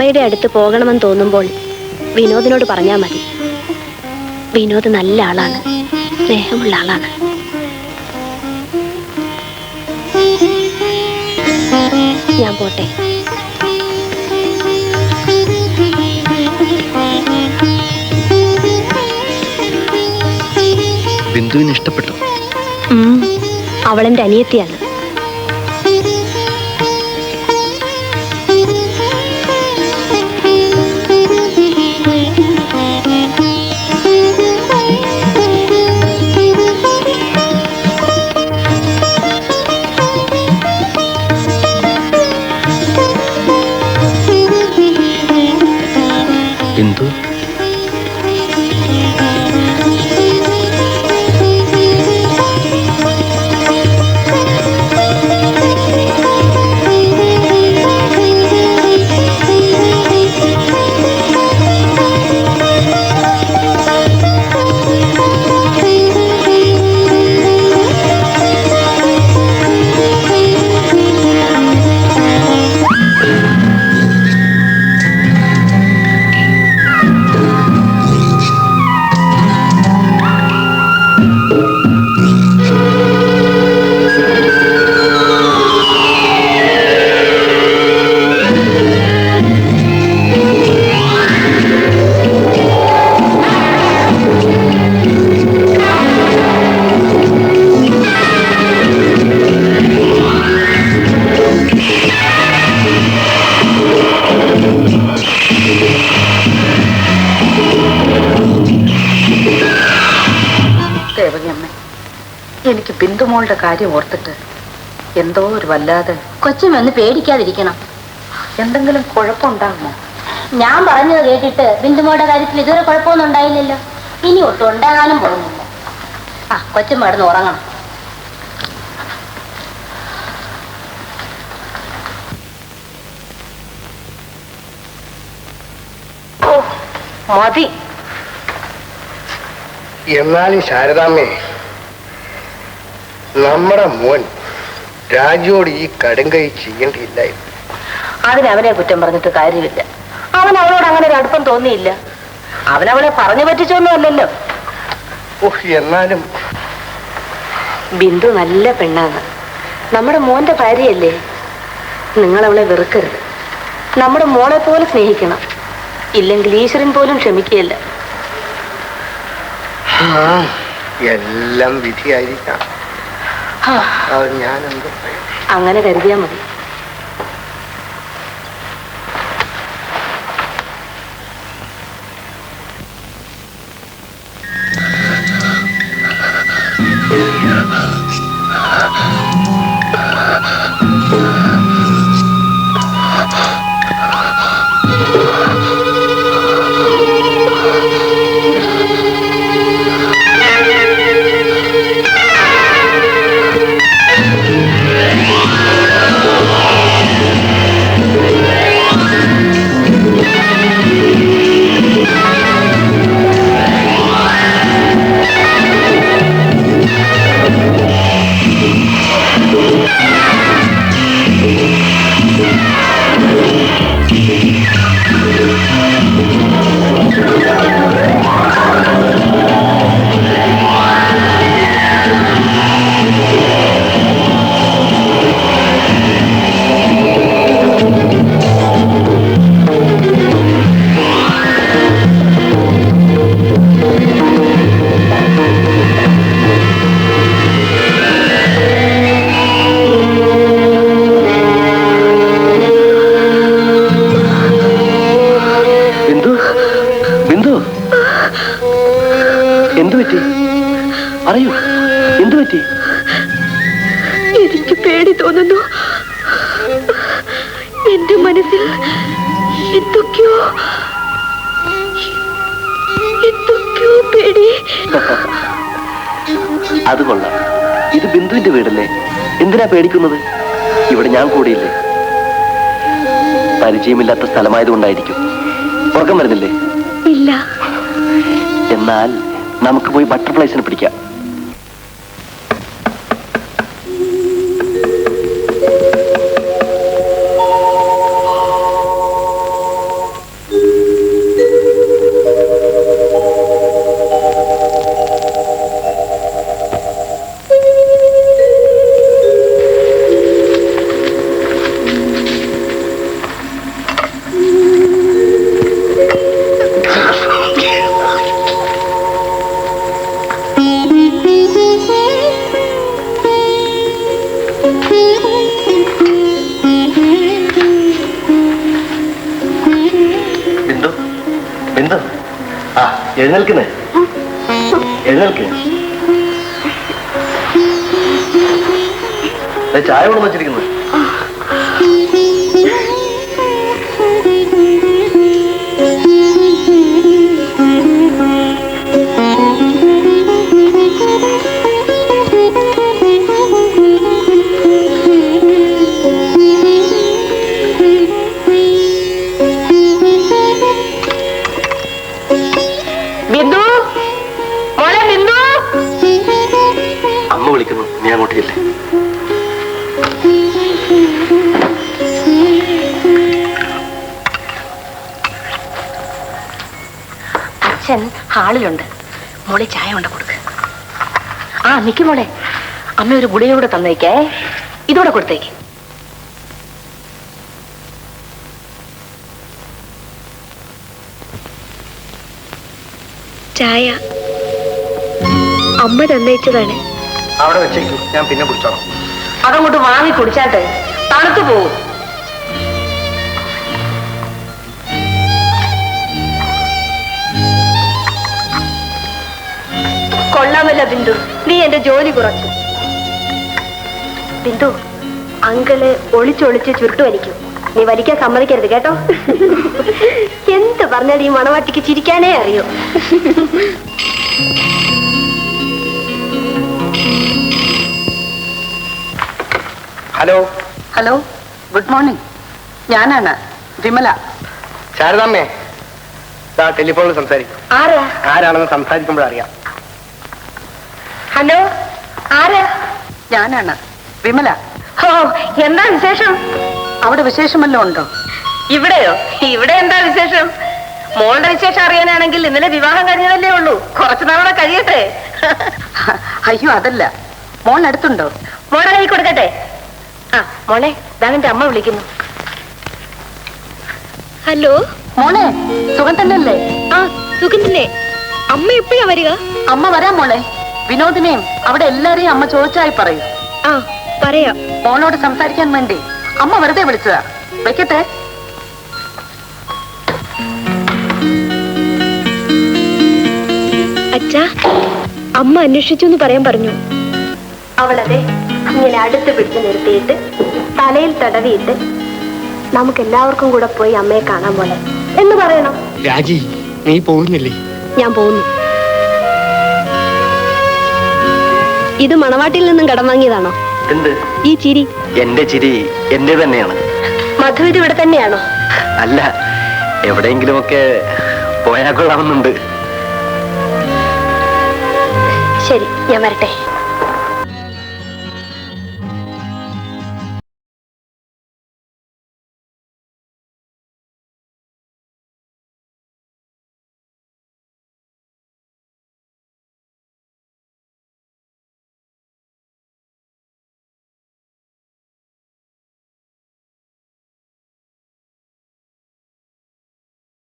പാറയുടെ അടുത്ത് പോകണമെന്ന് തോന്നുമ്പോൾ വിനോദിനോട് പറഞ്ഞാൽ മതി. വിനോദ് നല്ല ആളാണ്, സ്നേഹമുള്ള ആളാണ്. ഞാൻ പോട്ടെ. ബിന്ദുവിന് ഇഷ്ടപ്പെട്ടു. അവളെന്റെ അനിയത്തിയാണ്. ബിന്ദു, എനിക്ക് ബിന്ദുമോളുടെ കാര്യം ഓർത്തിട്ട് എന്തോ ഒരു വല്ലാതെ. കൊച്ചുമൊന്ന് പേടിക്കാതിരിക്കണം. എന്തെങ്കിലും കുഴപ്പമുണ്ടാകുമോ? ഞാൻ പറഞ്ഞത് കേട്ടിട്ട് ബിന്ദുമോളുടെ കാര്യത്തിൽ ഇതുവരെ കുഴപ്പമൊന്നും ഉണ്ടായില്ലല്ലോ. ഇനി ഒട്ടും ഉണ്ടാകാനും പോകുന്നില്ല. കൊച്ചും കിടന്ന് ഉറങ്ങണം. മതി. എന്നാലും ശാരദാമ്മേ, നമ്മുടെ മോൻ രാജുവോട് ഈ കടുങ്കൈ ചെയ്യേണ്ടിയില്ലായിരുന്നു. അതിനവനെ കുറ്റം പറഞ്ഞിട്ട് കാര്യമില്ല. അവൻ അവളോട് അങ്ങനെ ഒരു അടുപ്പം തോന്നിയില്ല. അവനവളെ പറഞ്ഞു പറ്റിച്ചൊന്നും അല്ലല്ലോ. എന്നാലും ബിന്ദു നല്ല പെണ്ണാണ്. നമ്മുടെ മോന്റെ ഭാര്യയല്ലേ. നിങ്ങളവളെ വെറുക്കരുത്. നമ്മുടെ മോളെ പോലെ സ്നേഹിക്കണം. ഇല്ലെങ്കിൽ ഈശ്വരൻ പോലും ക്ഷമിക്കുകയില്ല. എല്ലാം വിധിയായിരിക്കാം. ഞാനെന്ത് അങ്ങനെ കരുതിയാ മതി. എനിക്ക് പേടി തോന്നുന്നു. എന്റെ മനസ്സിൽ എന്തൊക്കെയോ പേടി. അത് കൊള്ളാം. ഇത് ബിന്ദുവിന്റെ വീടല്ലേ? എന്തിനാ പേടിക്കുന്നത്? ഇവിടെ ഞാൻ കൂടിയില്ലേ. പരിചയമില്ലാത്ത സ്ഥലമായതുകൊണ്ടായിരിക്കും. ഉറക്കം വരുന്നില്ലേ? ഇല്ല. എന്നാൽ നമുക്ക് പോയി ബട്ടർഫ്ലൈസിനെ പിടിക്കാം. എഴുന്നേൽക്കുന്നേ, എഴുന്നേൽക്ക്. ചായ കൊണ്ടു വച്ചിരിക്കുന്നത്. അമ്മ വിളിക്കുന്നു, നീ അങ്ങോട്ടില്ലേ? അച്ഛൻ ഹാളിലുണ്ട്. മോളെ ചായ കൊണ്ട് കൊടുക്ക്. ആ നിക്ക് മോളെ, അമ്മ ഒരു ഗുളികയൂടെ തന്നേക്കേ. ഇതോടെ കൊടുത്തേക്ക്. ചായ അമ്മ തന്നയിച്ചതാണ്. അവിടെ വെച്ചേക്കൂ, ഞാൻ പിന്നെ കുടിച്ചോളാം. അതങ്ങോട്ട് വാങ്ങി കുടിച്ചാട്ടെ, തണുത്തു പോകും. കൊള്ളാമല്ല ബിന്ദു, നീ എന്റെ ജോലി കുറച്ചു. ബിന്ദു, അങ്കിള് ഒളിച്ചൊളിച്ച് ചുരുട്ട് വലിക്കും. നീ വലിക്കാൻ സമ്മതിക്കരുത് കേട്ടോ. എന്ത് പറഞ്ഞാൽ ഈ മണവാട്ടിക്ക് ചിരിക്കാനേ അറിയൂ. ഹലോ. Hello, good morning. ഞാനാണ് വിമല. ശാരദാമ്മേ, ടെലിഫോണിൽ സംസാരിക്കും. ആരാ? ആരാണെന്ന് സംസാരിക്കുമ്പോഴറിയാം. ഹലോ, ആരാ? ഞാനാണ് വിമല. ഓ, എന്താ വിശേഷം? അവിടെ വിശേഷമല്ലോ ഉണ്ടോ? ഇവിടെയോ? ഇവിടെ എന്താ വിശേഷം? മോളുടെ വിശേഷം അറിയാനാണെങ്കിൽ ഇന്നലെ വിവാഹം കഴിഞ്ഞതല്ലേ ഉള്ളൂ. കുറച്ചു നാളെ കഴിയട്ടെ. അയ്യോ അതല്ല, മോൾ അടുത്തുണ്ടോ? മോളെ കൈ കൊടുക്കട്ടെ. ആ മോളെ, ദാന്റെ അമ്മ വിളിക്കുന്നു. ഹലോ മോളെ, സുഖം തന്നെയല്ലേ? ആ സുഖം തന്നെ. അമ്മ എപ്പോഴാ വരിക? അമ്മ വരാം മോളെ. വിനോദിനെയും അവിടെ എല്ലാരെയും അമ്മ ചോദിച്ചായി പറയൂ. ആ പറയാം. മോളോട് സംസാരിക്കാൻ വേണ്ടി അമ്മ വെറുതെ വിളിച്ചതാ. വെക്കട്ടെ. അച്ഛാ, അമ്മ അന്വേഷിച്ചു എന്ന് പറയാൻ പറഞ്ഞു. അവളതെ ഇങ്ങനെ അടുത്ത് പിടിച്ചു നിർത്തിയിട്ട് തലയിൽ തടവിയിട്ട് നമുക്ക് എല്ലാവർക്കും കൂടെ പോയി അമ്മയെ കാണാൻ പോലെ എന്ന് പറയണം. രാജി, നീ പോകുന്നില്ലേ? ഞാൻ പോകുന്നു. ഇത് മണവാട്ടിൽ നിന്നും കടം വാങ്ങിയതാണോ? എന്ത്? ഈ ചിരി? എന്റെ ചിരി എന്റെ തന്നെയാണ്. മധു ഇത് ഇവിടെ തന്നെയാണോ? അല്ല, എവിടെയെങ്കിലുമൊക്കെ പോയാൽ കൊള്ളാമെന്നുണ്ട്. ശരി, ഞാൻ വരട്ടെ.